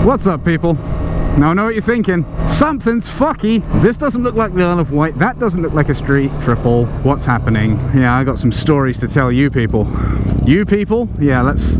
What's up, people? Now I know what you're thinking. Something's fucky. This doesn't look like the Isle of Wight. That doesn't look like a street triple. What's happening? Yeah, I got some stories to tell you people. You people? Yeah, let's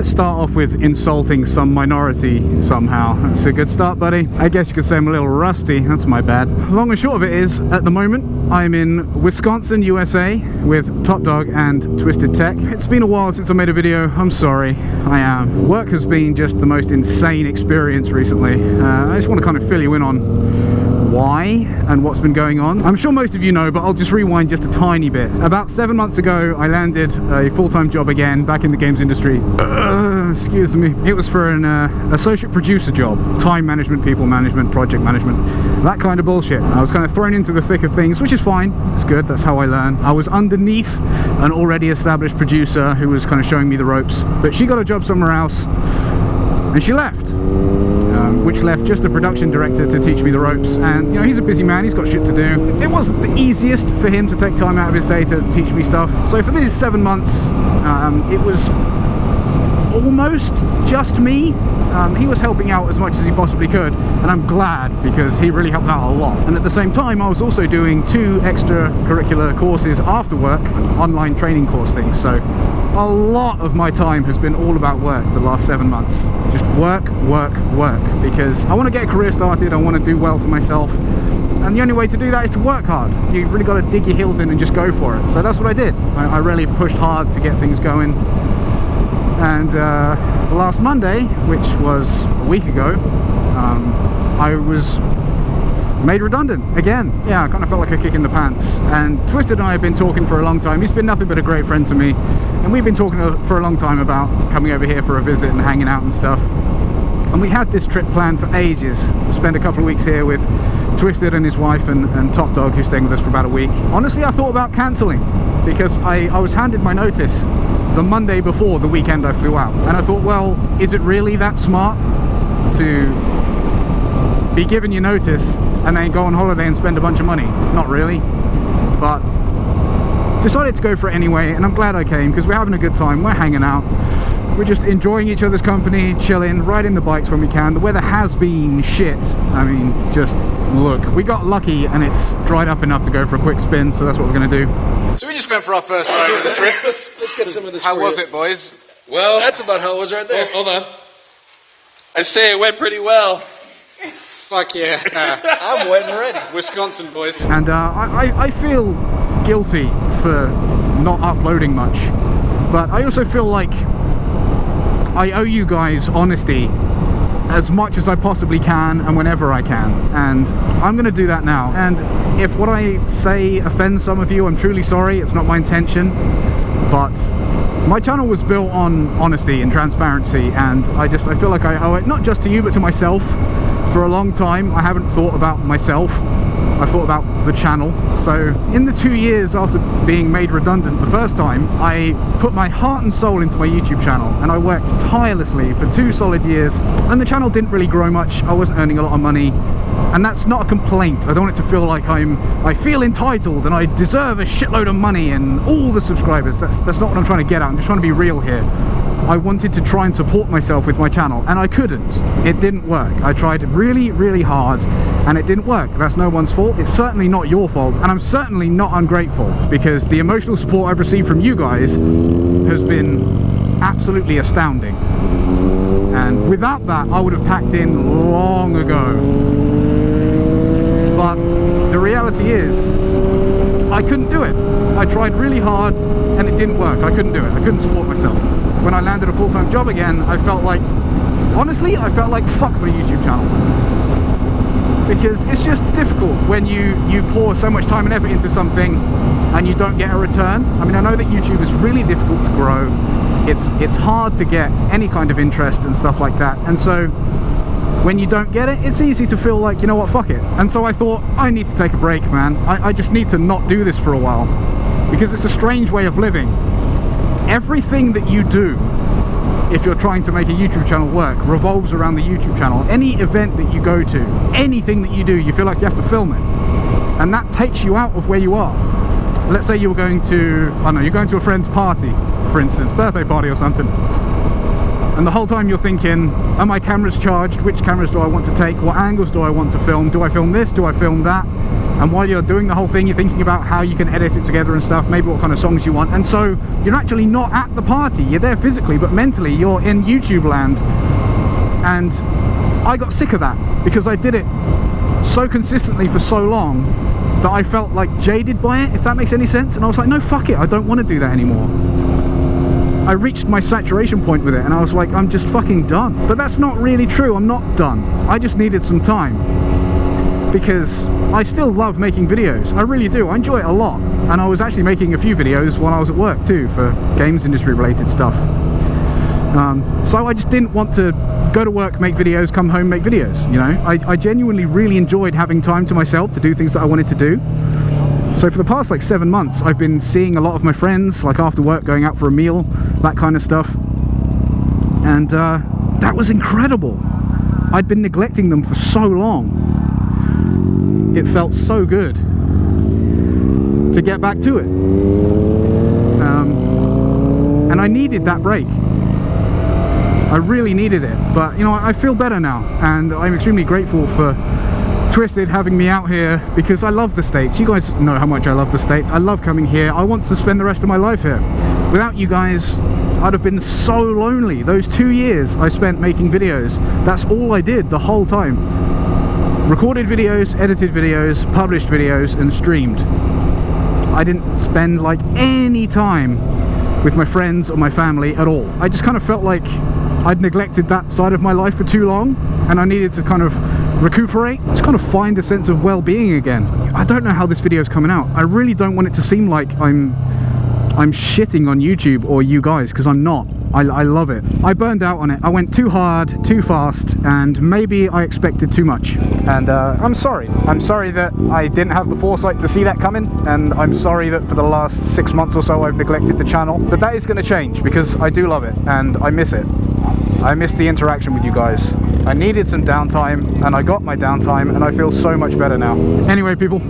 start off with insulting some minority somehow. That's a good start, buddy. I guess you could say I'm a little rusty. That's my bad. Long and short of it is, at the moment, I'm in Wisconsin, USA with Top Dog and Twisted Tech. It's been a while since I made a video. I'm sorry. I am. Work has been just the most insane experience recently. I just want to kind of fill you in on why and what's been going on. I'm sure most of you know, but I'll just rewind just a tiny bit. About 7 months ago, I landed a full-time job again back in the games industry. Excuse me. It was for an associate producer job. Time management, people management, project management, that kind of bullshit. I was kind of thrown into the thick of things, which is fine. It's good. That's how I learn. I was underneath an already established producer who was kind of showing me the ropes, but she got a job somewhere else and she left. Which left just a production director to teach me the ropes, and you know, he's a busy man, he's got shit to do. It wasn't the easiest for him to take time out of his day to teach me stuff, so for these 7 months it was almost just me. He was helping out as much as he possibly could, and I'm glad because he really helped out a lot. And at the same time, I was also doing 2 extracurricular courses after work, online training course things. So a lot of my time has been all about work the last 7 months. Just work, work, work, because I want to get a career started, I want to do well for myself, and the only way to do that is to work hard. You've really got to dig your heels in and just go for it. So that's what I did. I really pushed hard to get things going. And last Monday, which was a week ago, I was made redundant again. Yeah, I kind of felt like a kick in the pants. And Twisted and I have been talking for a long time. He's been nothing but a great friend to me, and we've been talking for a long time about coming over here for a visit and hanging out and stuff. And we had this trip planned for ages, to spend a couple of weeks here with Twisted and his wife and Top Dog, who's staying with us for about a week. Honestly, I thought about cancelling because I was handed my notice the Monday before the weekend I flew out, and I thought, well, is it really that smart to be given your notice and then go on holiday and spend a bunch of money? Not really, but decided to go for it anyway, and I'm glad I came because we're having a good time, we're hanging out, we're just enjoying each other's company, chilling, riding the bikes when we can. The weather has been shit. I mean, just look, we got lucky and it's dried up enough to go for a quick spin, so that's what we're going to do. So we just went for our first ride of the trip. Let's get some of this. How was it, boys? Well, that's about how it was right there. Hold on. I say it went pretty well. Fuck yeah. I'm wet and ready. Wisconsin, boys. And I feel guilty for not uploading much, but I also feel like I owe you guys honesty as much as I possibly can and whenever I can, and I'm going to do that now. And if what I say offends some of you, I'm truly sorry. It's not my intention, but my channel was built on honesty and transparency, and I feel like I owe it not just to you but to myself. For a long time I haven't thought about myself, I thought about the channel. So in the 2 years after being made redundant the first time, I put my heart and soul into my YouTube channel, and I worked tirelessly for 2 solid years, and the channel didn't really grow much. I wasn't earning a lot of money, and that's not a complaint. I don't want it to feel like I feel entitled and I deserve a shitload of money and all the subscribers. That's not what I'm trying to get at. I'm just trying to be real here. I wanted to try and support myself with my channel, and I couldn't. It didn't work. I tried really, really hard, and it didn't work. That's no one's fault. It's certainly not your fault, and I'm certainly not ungrateful, because the emotional support I've received from you guys has been absolutely astounding. And without that, I would have packed in long ago. But the reality is, I couldn't do it. I tried really hard, and it didn't work. I couldn't do it. I couldn't support myself. When I landed a full-time job again, I felt like, honestly, I felt like fuck my YouTube channel. Because it's just difficult when you pour so much time and effort into something and you don't get a return. I mean, I know that YouTube is really difficult to grow. It's hard to get any kind of interest and stuff like that. And so when you don't get it, it's easy to feel like, you know what, fuck it. And so I thought, I need to take a break, man. I just need to not do this for a while, because it's a strange way of living. Everything that you do, if you're trying to make a YouTube channel work, revolves around the YouTube channel. Any event that you go to, anything that you do, you feel like you have to film it, and that takes you out of where you are. Let's say you were going to, I don't know, you're going to a friend's party, for instance, birthday party or something. And the whole time you're thinking, are my cameras charged? Which cameras do I want to take? What angles do I want to film? Do I film this? Do I film that? And while you're doing the whole thing, you're thinking about how you can edit it together and stuff, maybe what kind of songs you want. And so you're actually not at the party. You're there physically, but mentally you're in YouTube land. And I got sick of that because I did it so consistently for so long that I felt like jaded by it, if that makes any sense. And I was like, no, fuck it, I don't want to do that anymore. I reached my saturation point with it and I was like, I'm just fucking done. But that's not really true, I'm not done. I just needed some time because I still love making videos. I really do, I enjoy it a lot. And I was actually making a few videos while I was at work too for games industry related stuff. So I just didn't want to go to work, make videos, come home, make videos, you know. I genuinely really enjoyed having time to myself to do things that I wanted to do. So for the past like 7 months, I've been seeing a lot of my friends, like after work, going out for a meal, that kind of stuff. And that was incredible. I'd been neglecting them for so long. It felt so good to get back to it. And I needed that break. I really needed it, but you know, I feel better now, and I'm extremely grateful for Twisted having me out here because I love the States. You guys know how much I love the States. I love coming here. I want to spend the rest of my life here. Without you guys, I'd have been so lonely. Those 2 years I spent making videos, that's all I did the whole time. Recorded videos, edited videos, published videos, and streamed. I didn't spend like any time with my friends or my family at all. I just kind of felt like I'd neglected that side of my life for too long, and I needed to kind of recuperate, just kind of find a sense of well-being again. I don't know how this video is coming out. I really don't want it to seem like I'm shitting on YouTube or you guys, because I'm not. I love it. I burned out on it. I went too hard, too fast, and maybe I expected too much. And I'm sorry. I'm sorry that I didn't have the foresight to see that coming, and I'm sorry that for the last 6 months or so I've neglected the channel. But that is going to change because I do love it and I miss it. I miss the interaction with you guys. I needed some downtime, and I got my downtime, and I feel so much better now. Anyway, people,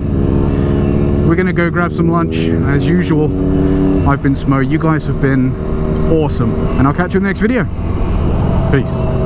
we're gonna go grab some lunch. As usual, I've been Smo. You guys have been awesome, and I'll catch you in the next video. Peace.